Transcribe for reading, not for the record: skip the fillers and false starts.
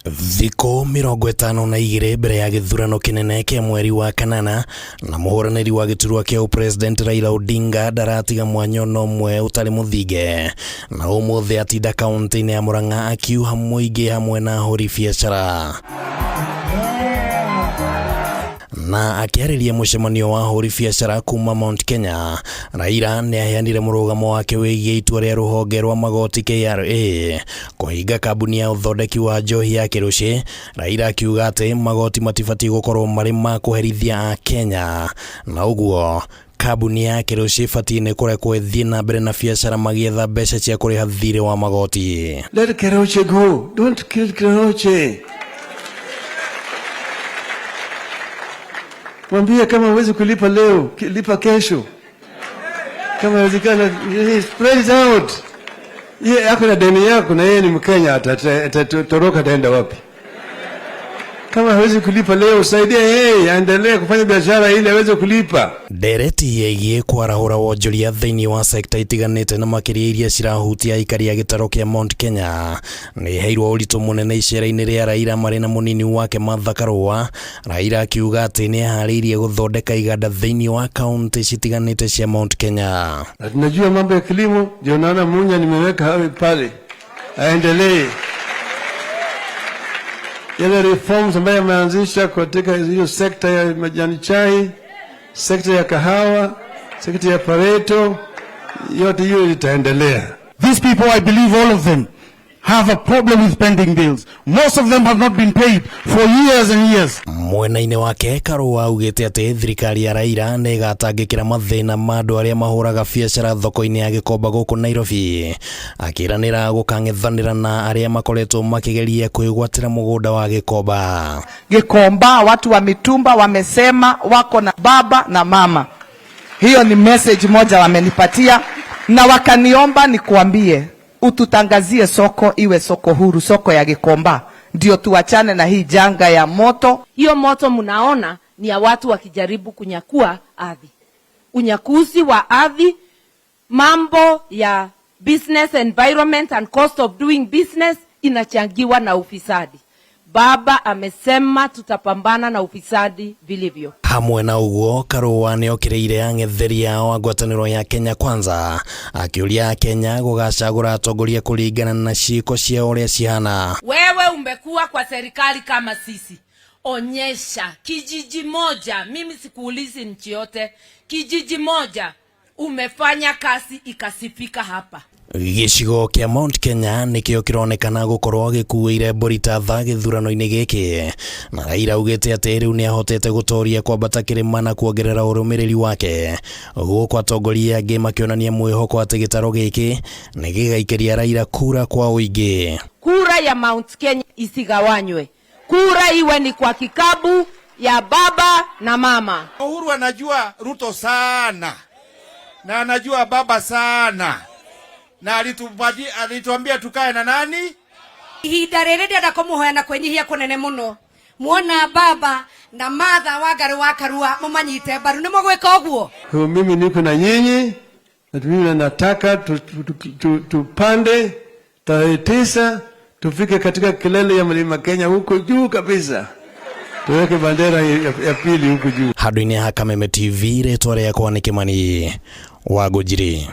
Thikũ 52 mbere ya gĩthurano kĩnene kĩa mweri wa kanana, na mũhũranĩri wa gĩturwa kĩa President Raila Odinga ndaratiga mwanya ũmwe ũtarĩ mũthinge, na ũmũthĩ atinda kaunti-ini ya Murang'a akiuha mũingĩ hamwe na ahũri biacara. Na akiarĩria mũcemanio wa ahũri biacara kuma Mount Kenya, Raila nĩaheanire mũrũgamo wake wĩgiĩ itua rĩa rũhonge rwa magoti KRA kũhinga kambuni ya ũthondeki wa njohi ya kĩrũci. Raila akiuga atĩ magoti matibatiĩ gũkorwo marĩ ma kũherithia Kenya, na ũguo kambuni ya kĩrũci ĩbatiĩ nĩ kũrekwo ĩthiĩ na mbere na biacara magĩetha mbeca cia kũrĩha thirĩ wa magoti. Let Keroche go. Don't kill Keroche. Mwambie kama huwezi kulipa leo, lipa kesho. Kama haiwezekana, spread it out. Yeye yako na deni yako, na yeye ni Mkenya, atatoroka ataenda wapi? Kama hawezi kulipa leo, usaidia yeye aendelee kufanya biashara ili aweze kulipa. Ndereti yegiĩ kwarahura wonjoria thĩinĩ wa sekta itiganite na makĩria iria cirahutia aikari a gĩtaro kĩa Mount Kenya nĩ heirwo ũritũ mũnene icera-inĩ rĩa Raila marĩ na mũnini wake Martha Karũa. Raila akiuga atĩ nĩ aharĩirie gũthondeka iganda thĩinĩ wa kaunti citiganite cia Mount Kenya. Na tunajua mambo ya kilimo, ndio naona Munya nimeweka hapo pale aendelee. Yale reforms ambayo yameanzisha katika hiyo sekta ya majani chai, sekta ya kahawa, sekta ya pareto, yote hiyo itaendelea. These people, I believe all of them, have a problem with pending bills. Most of them have not been paid for years and years. Mwena-inĩ wake Karũa augĩte atĩ thirikari ya Raila nĩ ĩgatangĩkĩra mathĩna ma andũ arĩa mahũraga biacara thoko-inĩ ya Gĩkomba gũkũ Nairobi, akĩranĩra gũkang'ethanĩra na arĩa makoretwo makĩgeria kwĩgwatĩra mũgũnda wa Gĩkomba. Gĩkomba, watu wa mitumba wamesema wako na baba na mama. Hiyo ni message moja wamenipatia, na wakaniomba nikuambie ututangazie soko iwe soko huru, soko ya Gĩkomba, ndio tuachane na hii janga ya moto. Hiyo moto mnaona ni ya watu wakijaribu kunyakua ardhi. Unyakuzi wa ardhi, mambo ya business environment and cost of doing business inachangiwa na ufisadi. Baba amesema tutapambana na ufisadi vilivyo. Hamwe na uguo, Karũa nĩokĩrĩire ang'etheria wa ngwatanĩro ya Kenya Kwanza, akiuria Kenya gũgacagũra atongoria kũringana na ciĩko cia ũrĩa cihana. Wewe umekuwa kwa serikali kama sisi. Onyesha kijiji moja, mimi sikuulizi nchi yote, kijiji moja umefanya kazi ikasifika hapa. Gĩcigo kĩa Mount Kenya nĩkĩo kĩronekana gũkorwo gĩkuĩire mbũri ta tha gĩthurano-inĩ gĩkĩ, na Raila augĩte atĩ rĩu nĩahotete gũtoria kwambata kĩrĩma na kuongerera ũrũmĩrĩri wake, gũkũ atongoria angĩ makĩonania mwĩhoko atĩ gĩtaro gĩkĩ nĩ gĩgaikĩria Raila kura kwa ũingĩ. Kura ya Mount Kenya isigawanywe, kura iwe ni kwa kikabu ya baba na mama. Uhuru anajua Ruto sana na anajua baba sana, na alituambia tukae na nani? Ihinda rĩrĩ ndĩrenda kũmũhoya kwenyihia kũnene mũno. Muona baba na Martha wa Karũa mũmanyite mbaru, nĩ mũgwĩka ũguo? Mimi niko na nyinyi, na mimi nataka tupande tarehe 9 tufike katika kilele ya mlima Kenya huko juu kabisa. Tuweke bandera ya pili huko juu. Handũ-inĩ ha Kameme TV, rĩtwa rĩakwa nĩ Kimani wa Gũnjiri.